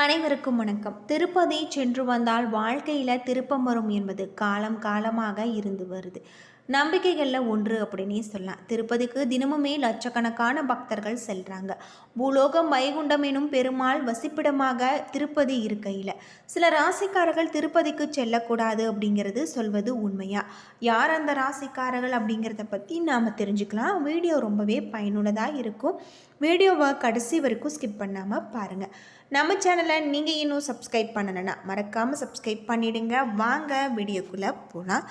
அனைவருக்கும் வணக்கம். திருப்பதி சென்று வந்தால் வாழ்க்கையில் திருப்பம் வரும் என்பது காலம் காலமாக இருந்து வருது. நம்பிக்கைகளில் ஒன்று அப்படின்னே சொல்லலாம். திருப்பதிக்கு தினமுமே லட்சக்கணக்கான பக்தர்கள் செல்கிறாங்க. பூலோகம் வைகுண்டம் எனும் பெருமாள் வசிப்பிடமாக திருப்பதி இருக்கையில் சில ராசிக்காரர்கள் திருப்பதிக்கு செல்லக்கூடாது அப்படிங்கிறது சொல்வது உண்மையா? யார் அந்த ராசிக்காரர்கள் அப்படிங்கிறத பற்றி நாம் தெரிஞ்சுக்கலாம். வீடியோ ரொம்பவே பயனுள்ளதாக இருக்கும். வீடியோவை கடைசி வரைக்கும் ஸ்கிப் பண்ணாமல் பாருங்கள். நம்ம சேனலை நீங்கள் இன்னும் சப்ஸ்கிரைப் பண்ணலைன்னா மறக்காமல் சப்ஸ்கிரைப் பண்ணிவிடுங்க. வாங்க வீடியோக்குள்ளே போகலாம்.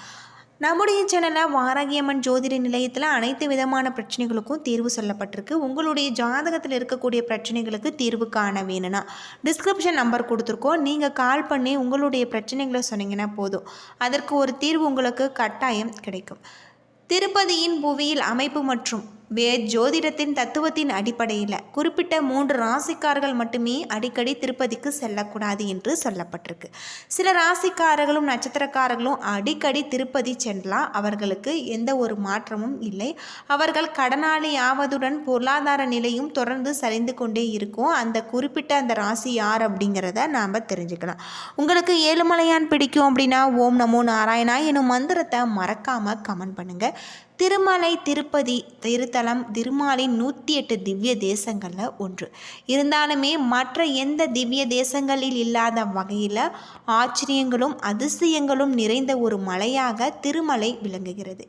நம்முடைய சேனலில் வாராகியம்மன் ஜோதிட நிலையத்தில் அனைத்து விதமான பிரச்சனைகளுக்கும் தீர்வு சொல்லப்பட்டிருக்கு. உங்களுடைய ஜாதகத்தில் இருக்கக்கூடிய பிரச்சனைகளுக்கு தீர்வு காண வேணும்னா டிஸ்கிரிப்ஷன் நம்பர் கொடுத்துருக்கோம். நீங்கள் கால் பண்ணி உங்களுடைய பிரச்சனைகளை சொன்னீங்கன்னா போதும், அதற்கு ஒரு தீர்வு உங்களுக்கு கட்டாயம் கிடைக்கும். திருப்பதியின் புவியியல் அமைப்பு மற்றும் ஜோதிடத்தின் தத்துவத்தின் அடிப்படையில் குறிப்பிட்ட 3 ராசிக்காரர்கள் மட்டுமே அடிக்கடி திருப்பதிக்கு செல்லக்கூடாது என்று சொல்லப்பட்டிருக்கு. சில ராசிக்காரர்களும் நட்சத்திரக்காரர்களும் அடிக்கடி திருப்பதி சென்றலாம். அவர்களுக்கு எந்த ஒரு மாற்றமும் இல்லை. அவர்கள் கடனாளி ஆவதுடன் பொருளாதார நிலையும் தொடர்ந்து சரிந்து கொண்டே இருக்கும். அந்த குறிப்பிட்ட அந்த ராசி யார் அப்படிங்கிறத நாம் தெரிஞ்சுக்கலாம். உங்களுக்கு ஏழுமலையான் பிடிக்கும் அப்படின்னா ஓம் நமோ நாராயணா எனும் மந்திரத்தை மறக்காமல் கமெண்ட் பண்ணுங்கள். திருமலை திருப்பதி திருத்தலம் திருமாலின் 108 திவ்ய தேசங்களில் ஒன்று. இருந்தாலுமே மற்ற எந்த திவ்ய தேசங்களில் இல்லாத வகையில் ஆச்சரியங்களும் அதிசயங்களும் நிறைந்த ஒரு மலையாக திருமலை விளங்குகிறது.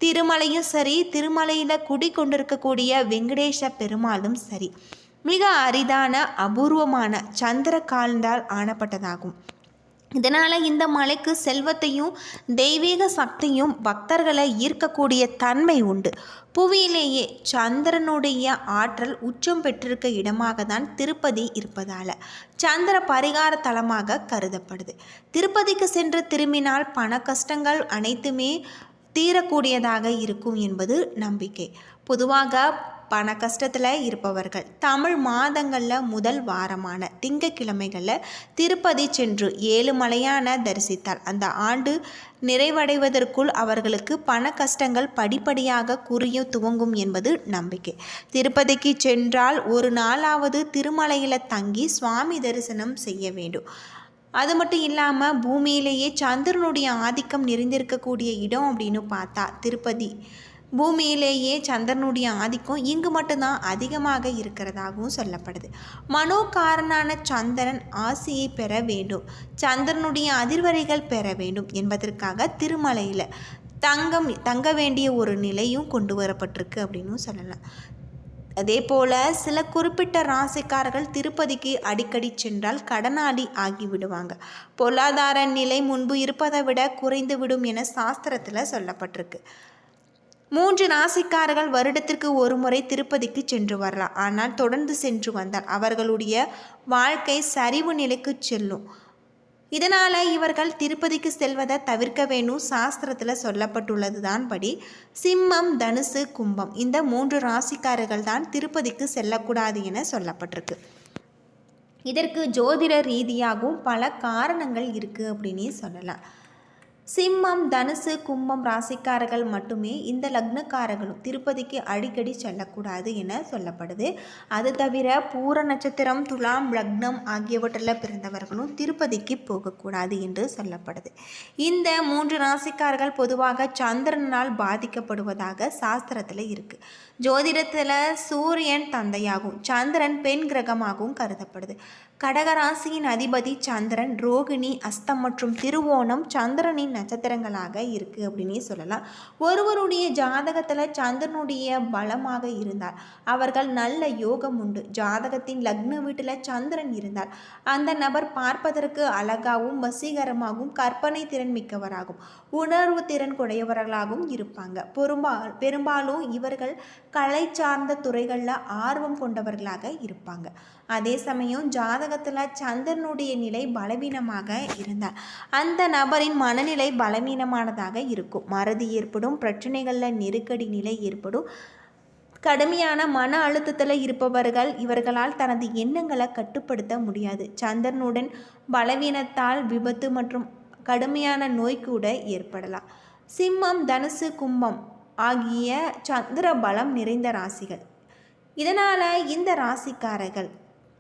திருமலையும் சரி, திருமலையில் குடிக்கொண்டிருக்கக்கூடிய வெங்கடேச பெருமாளும் சரி, மிக அரிதான அபூர்வமான சந்திர கால்ந்தால் ஆனப்பட்டதாகும். இதனால் இந்த மலைக்கு செல்வத்தையும் தெய்வீக சக்தியும் பக்தர்களை ஈர்க்கக்கூடிய தன்மை உண்டு. புவியிலேயே சந்திரனுடைய ஆற்றல் உச்சம் பெற்றிருக்க இடமாக தான் திருப்பதி இருப்பதால் சந்திர பரிகார தலமாக கருதப்படுது. திருப்பதிக்கு சென்று திரும்பினால் பண கஷ்டங்கள் அனைத்துமே தீரக்கூடியதாக இருக்கும் என்பது நம்பிக்கை. பொதுவாக பண கஷ்டத்தில் இருப்பவர்கள் தமிழ் மாதங்களில் முதல் வாரமான திங்கட்கிழமைகளில் திருப்பதி சென்று 7 மலையான தரிசித்தால் அந்த ஆண்டு நிறைவடைவதற்குள் அவர்களுக்கு பண கஷ்டங்கள் படிப்படியாக குறைய துவங்கும் என்பது நம்பிக்கை. திருப்பதிக்கு சென்றால் ஒரு நாளாவது திருமலையில் தங்கி சுவாமி தரிசனம் செய்ய வேண்டும். அது மட்டும் இல்லாமல் பூமியிலேயே சந்திரனுடைய ஆதிக்கம் நிறைந்திருக்கக்கூடிய இடம் அப்படின்னு பார்த்தா திருப்பதி. பூமியிலேயே சந்திரனுடைய ஆதிக்கம் இங்கு மட்டும்தான் அதிகமாக இருக்கிறதாகவும் சொல்லப்படுது. மனோகாரனான சந்திரன் ஆசியை பெற வேண்டும், சந்திரனுடைய அதிர்வரைகள் பெற வேண்டும் என்பதற்காக திருமலையில் தங்க வேண்டிய ஒரு நிலையும் கொண்டு வரப்பட்டிருக்கு அப்படின்னு சொல்லலாம். அதே போல் சில குறிப்பிட்ட ராசிக்காரர்கள் திருப்பதிக்கு அடிக்கடி சென்றால் கடனாளி ஆகிவிடுவாங்க. பொருளாதார நிலை முன்பு இருப்பதை விட குறைந்து விடும் என சாஸ்திரத்தில் சொல்லப்பட்டிருக்கு. 3 ராசிக்காரர்கள் வருடத்திற்கு ஒரு முறை திருப்பதிக்கு சென்று வரலாம். ஆனால் தொடர்ந்து சென்று வந்தால் அவர்களுடைய வாழ்க்கை சரிவு நிலைக்கு செல்லும். இதனால் இவர்கள் திருப்பதிக்கு செல்வதை தவிர்க்க வேணும். சாஸ்திரத்தில் சொல்லப்பட்டுள்ளது தான் படி சிம்மம், தனுசு, கும்பம் இந்த 3 ராசிக்காரர்கள் தான் திருப்பதிக்கு செல்லக்கூடாது என சொல்லப்பட்டிருக்கு. இதற்கு ஜோதிட ரீதியாகவும் பல காரணங்கள் இருக்குது அப்படின்னே சொல்லலாம். சிம்மம், தனுசு, கும்பம் ராசிக்காரர்கள் மட்டுமே இந்த லக்னக்காரர்களும் திருப்பதிக்கு அடிக்கடி செல்லக்கூடாது என சொல்லப்படுது. அது தவிர பூர நட்சத்திரம், துலாம் லக்னம் ஆகியவற்றில் பிறந்தவர்களும் திருப்பதிக்கு போகக்கூடாது என்று சொல்லப்படுது. இந்த 3 ராசிக்காரர்கள் பொதுவாக சந்திரனால் பாதிக்கப்படுவதாக சாஸ்திரத்தில் இருக்குது. ஜோதிடத்தில் சூரியன் தந்தையாகவும் சந்திரன் பெண் கிரகமாகவும் கருதப்படுது. கடகராசியின் அதிபதி சந்திரன். ரோகிணி, அஸ்தம் மற்றும் திருவோணம் சந்திரனின் நட்சத்திரங்களாக இருக்குது அப்படின்னே சொல்லலாம். ஒருவருடைய ஜாதகத்தில் சந்திரனுடைய பலமாக இருந்தால் அவர்கள் நல்ல யோகம் உண்டு. ஜாதகத்தின் லக்ன வீட்டில் சந்திரன் இருந்தால் அந்த நபர் பார்ப்பதற்கு அழகாகவும் வசீகரமாகவும் கற்பனை திறன் மிக்கவராகவும் உணர்வு திறன் கொடையவர்களாகவும் இருப்பாங்க. பெரும்பாலும் இவர்கள் கலை சார்ந்த துறைகளில் ஆர்வம் கொண்டவர்களாக இருப்பாங்க. அதே சமயம் ஜாதகத்தில் சந்திரனுடைய நிலை பலவீனமாக இருந்தால் அந்த நபரின் மனநிலை பலவீனமானதாக இருக்கும். மறதி ஏற்படும், பிரச்சனைகளில் நெருக்கடி நிலை ஏற்படும். கடுமையான மன அழுத்தத்தில் இருப்பவர்கள் இவர்களால் தனது எண்ணங்களை கட்டுப்படுத்த முடியாது. சந்திரனுடன் பலவீனத்தால் விபத்து மற்றும் கடுமையான நோய் கூட ஏற்படலாம். சிம்மம், தனுசு, கும்பம் ஆகிய சந்திர பலம் நிறைந்த ராசிகள். இதனால் இந்த ராசிக்காரர்கள்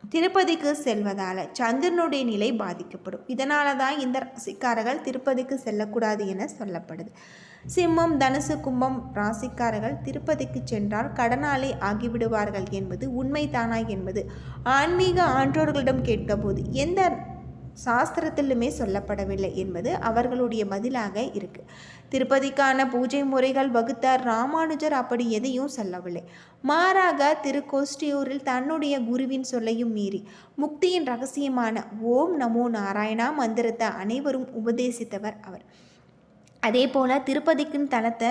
திருப்பதிக்கு செல்வதால் சந்திரனுடைய நிலை பாதிக்கப்படும். இதனால தான் இந்த ராசிக்காரர்கள் திருப்பதிக்கு செல்லக்கூடாது என சொல்லப்படுது. சிம்மம், தனுசு, கும்பம் ராசிக்காரர்கள் திருப்பதிக்கு சென்றால் கடனாளி ஆகிவிடுவார்கள் என்பது உண்மைதானா என்பது ஆன்மீக ஆன்றோர்களிடம் கேட்டபோது எந்த சாஸ்திரத்திலுமே சொல்லப்படவில்லை என்பது அவர்களுடைய பதிலாக இருக்கு. திருப்பதிக்கான பூஜை முறைகள் வகுத்த ராமானுஜர் அப்படி எதையும் சொல்லவில்லை. மாறாக திருக்கோஷ்டியூரில் தன்னுடைய குருவின் சொல்லையும் மீறி முக்தியின் ரகசியமான ஓம் நமோ நாராயணா மந்திரத்தை அனைவரும் உபதேசித்தவர் அவர். அதே போல் திருப்பதிக்குன்னு தலத்தை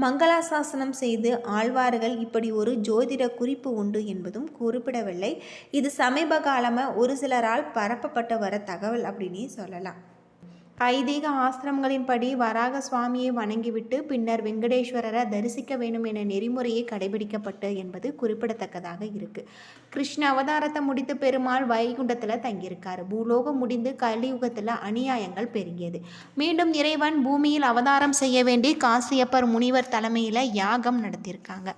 மங்களாசாசனம் செய்து ஆழ்வார்கள் இப்படி ஒரு ஜோதிட குறிப்பு உண்டு என்பதும் குறிப்பிடவில்லை. இது சமீப காலமாக ஒரு சிலரால் பரப்பப்பட்டு வர தகவல் அப்படின்னே சொல்லலாம். ஐதீக ஆசிரமங்களின்படி வராக சுவாமியை வணங்கிவிட்டு பின்னர் வெங்கடேஸ்வரரை தரிசிக்க வேண்டும் என நெறிமுறையை கடைபிடிக்கப்பட்டு என்பது குறிப்பிடத்தக்கதாக இருக்கு. கிருஷ்ண அவதாரத்தை முடித்து பெருமாள் வைகுண்டத்தில் தங்கியிருக்காரு. பூலோகம் முடிந்து கலியுகத்தில் அநியாயங்கள் பெருகியது. மீண்டும் இறைவன் பூமியில் அவதாரம் செய்ய வேண்டி காசியப்பர் முனிவர் தலைமையில் யாகம் நடத்தியிருக்காங்க.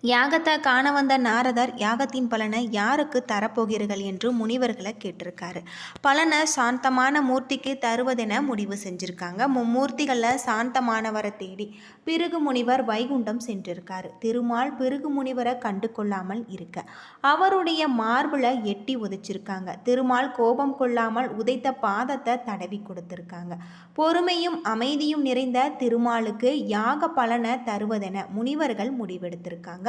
யாகத்தை காண வந்த நாரதர் யாகத்தின் பலனை யாருக்கு தரப்போகிறீர்கள் என்று முனிவர்களை கேட்டிருக்காரு. பலனை சாந்தமான மூர்த்திக்கு தருவதென முடிவு செஞ்சுருக்காங்க. மும்மூர்த்திகளில் சாந்தமானவரை தேடி பிருகு முனிவர் வைகுண்டம் சென்றிருக்காரு. திருமால் பிருகு முனிவரை கண்டு கொள்ளாமல் இருக்க அவருடைய மார்பில் எட்டி உதைச்சிருக்காங்க. திருமால் கோபம் கொள்ளாமல் உதைத்த பாதத்தை தடவி கொடுத்திருக்காங்க. பொறுமையும் அமைதியும் நிறைந்த திருமாலுக்கு யாக பலனை தருவதென முனிவர்கள் முடிவெடுத்திருக்காங்க.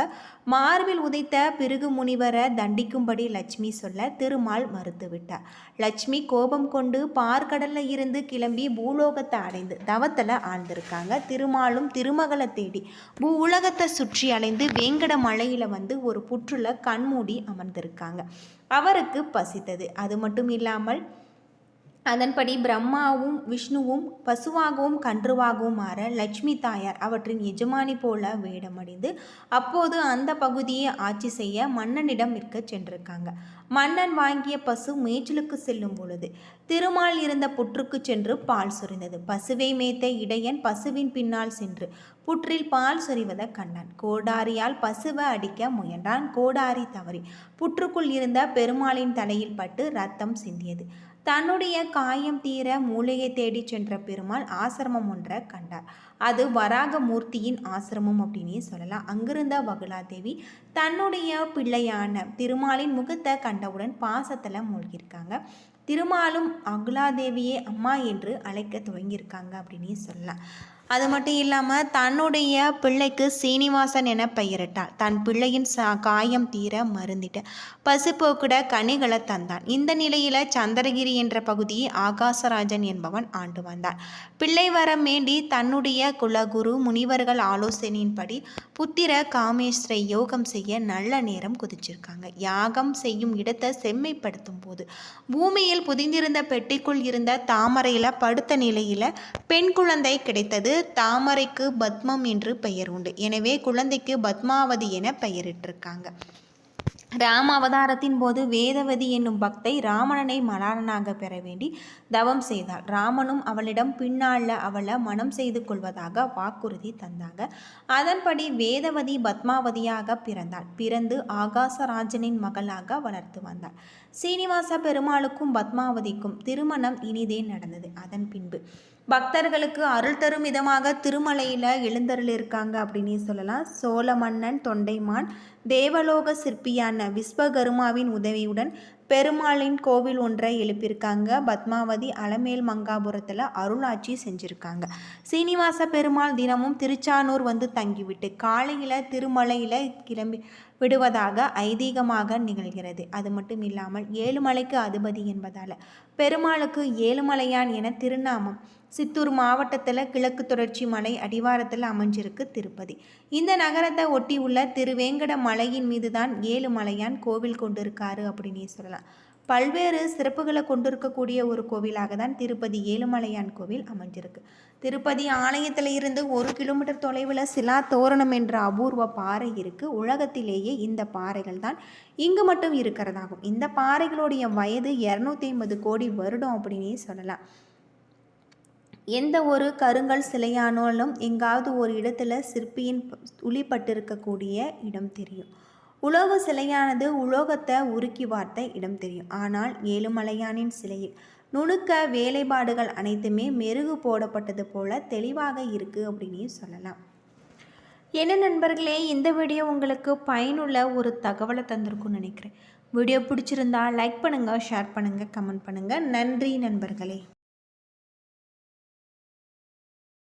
மார்பில் உதைத்த பிருகு முனிவரை தண்டிக்கும்படி லட்சுமி சொல்ல திருமால் மறுத்துவிட்டார். லட்சுமி கோபம் கொண்டு பார்க்கடல்ல இருந்து கிளம்பி பூலோகத்தை அடைந்து தவத்தில் ஆழ்ந்திருக்காங்க. திருமாலும் திருமகளை தேடி பூ உலகத்தை சுற்றி அலைந்து வேங்கட மலையில் வந்து ஒரு புற்றுல கண்மூடி அமர்ந்திருக்காங்க. அவருக்கு பசித்தது. அது மட்டும் இல்லாமல் அதன்படி பிரம்மாவும் விஷ்ணுவும் பசுவாகவும் கன்றுவாகவும் மாற லட்சுமி தாயார் அவற்றின் எஜமானி போல வேடமடைந்து அப்போது அந்த பகுதியை ஆட்சி செய்ய மன்னனிடம் விற்க சென்றிருக்காங்க. மன்னன் வாங்கிய பசு மேய்ச்சலுக்கு செல்லும் பொழுது திருமால் இருந்த புற்றுக்கு சென்று பால் சொரிந்தது. பசுவை மேய்த்த இடையன் பசுவின் பின்னால் சென்று புற்றில் பால் சொரிவதை கண்டான். கோடாரியால் பசுவை அடிக்க முயன்றான். கோடாரி தவறி புற்றுக்குள் இருந்த பெருமாளின் தலையில் பட்டு ரத்தம் சிந்தியது. தன்னுடைய காயம் தீர மூளையை தேடி சென்ற பெருமாள் ஆசிரமம் ஒன்றை கண்டார். அது வராக மூர்த்தியின் ஆசிரமம் அப்படின்னே சொல்லலாம். அங்கிருந்த வகுலாதேவி தன்னுடைய பிள்ளையான திருமாலின் முகத்தை கண்டவுடன் பாசத்தில் மூழ்கியிருக்காங்க. திருமாலும் அகுலாதேவியே அம்மா என்று அழைக்க துவங்கியிருக்காங்க அப்படின்னே சொல்லலாம். அது மட்டும் இல்லாமல் தன்னுடைய பிள்ளைக்கு சீனிவாசன் என பெயரிட்டாள். தன் பிள்ளையின் காயம் தீர மருந்திட்ட பசுப்போக்கிட கனிகளை தந்தான். இந்த நிலையில் சந்திரகிரி என்ற பகுதியை ஆகாசராஜன் என்பவன் ஆண்டு வந்தான். பிள்ளை வரம் வேண்டி தன்னுடைய குலகுரு முனிவர்கள் ஆலோசனையின்படி புத்திர காமேஸ்வரை யோகம் செய்ய நல்ல நேரம் குதிச்சிருக்காங்க. யாகம் செய்யும் இடத்தை செம்மைப்படுத்தும் போது பூமியில் புதிந்திருந்த பெட்டிக்குள் இருந்த தாமரையில் படுத்த நிலையில் பெண் குழந்தை கிடைத்தது. தாமரைக்கு பத்மம் என்று பெயர் உண்டு. எனவே குழந்தைக்கு பத்மாவதி என பெயரிட்டிருக்காங்க. ராம அவதாரத்தின் போது வேதவதி என்னும் பக்தை ராமணனை மணாளனாக பெற வேண்டி தவம் செய்தாள். ராமனும் அவளிடம் பின்னால அவளை மனம் செய்து கொள்வதாக வாக்குறுதி தந்தாங்க. அதன்படி வேதவதி பத்மாவதியாக பிறந்தாள். பிறந்து ஆகாசராஜனின் மகளாக வளர்த்து வந்தாள். சீனிவாச பெருமாளுக்கும் பத்மாவதிக்கும் திருமணம் இனிதே நடந்தது. அதன் பின்பு பக்தர்களுக்கு அருள் தரும் விதமாக திருமலையில் எழுந்தருள் இருக்காங்க அப்படின்னு சொல்லலாம். சோழ மன்னன் தொண்டைமான் தேவலோக சிற்பியான விஸ்வகர்மாவின் உதவியுடன் பெருமாளின் கோவில் ஒன்றை எழுப்பியிருக்காங்க. பத்மாவதி அலமேல் மங்காபுரத்தில் அருளாட்சி செஞ்சுருக்காங்க. சீனிவாச பெருமாள் தினமும் திருச்சானூர் வந்து தங்கிவிட்டு காலையில் திருமலையில் கிளம்பி விடுவதாக ஐதீகமாக நிகழ்கிறது. அது மட்டும் இல்லாமல் ஏழுமலைக்கு அதிபதி என்பதால் பெருமாளுக்கு ஏழுமலையான் என திருநாமம். சித்தூர் மாவட்டத்தில் கிழக்கு தொடர்ச்சி மலை அடிவாரத்தில் அமைஞ்சிருக்கு திருப்பதி. இந்த நகரத்தை ஒட்டி உள்ள திருவேங்கட மலையின் மீது தான் ஏழுமலையான் கோவில் கொண்டிருக்காரு அப்படின்னே சொல்லலாம். பல்வேறு சிறப்புகளை கொண்டிருக்கக்கூடிய ஒரு கோவிலாக தான் திருப்பதி ஏழுமலையான் கோவில் அமைஞ்சிருக்கு. திருப்பதி ஆலயத்தில் இருந்து 1 கிலோமீட்டர் தொலைவில் சிலா தோரணம் என்ற அபூர்வ பாறை இருக்குது. உலகத்திலேயே இந்த பாறைகள் தான் இங்கு மட்டும் இருக்கிறதாகும். இந்த பாறைகளுடைய வயது 250 கோடி வருடம் அப்படின்னே சொல்லலாம். எந்த ஒரு கருங்கல் சிலையானாலும் எங்காவது ஒரு இடத்துல சிற்பியின் துளிப்பட்டிருக்கக்கூடிய இடம் தெரியும். உலோக சிலையானது உலோகத்தை உருக்கி வார்த்த இடம் தெரியும். ஆனால் ஏழுமலையானின் சிலையில் நுணுக்க வேலைப்பாடுகள் அனைத்துமே மெருகு போடப்பட்டது போல தெளிவாக இருக்குது அப்படின்னே சொல்லலாம். என்ன நண்பர்களே, இந்த வீடியோ உங்களுக்கு பயனுள்ள ஒரு தகவலை தந்திருக்கும்னு நினைக்கிறேன். வீடியோ பிடிச்சிருந்தா லைக் பண்ணுங்கள், ஷேர் பண்ணுங்கள், கமெண்ட் பண்ணுங்கள். நன்றி நண்பர்களே.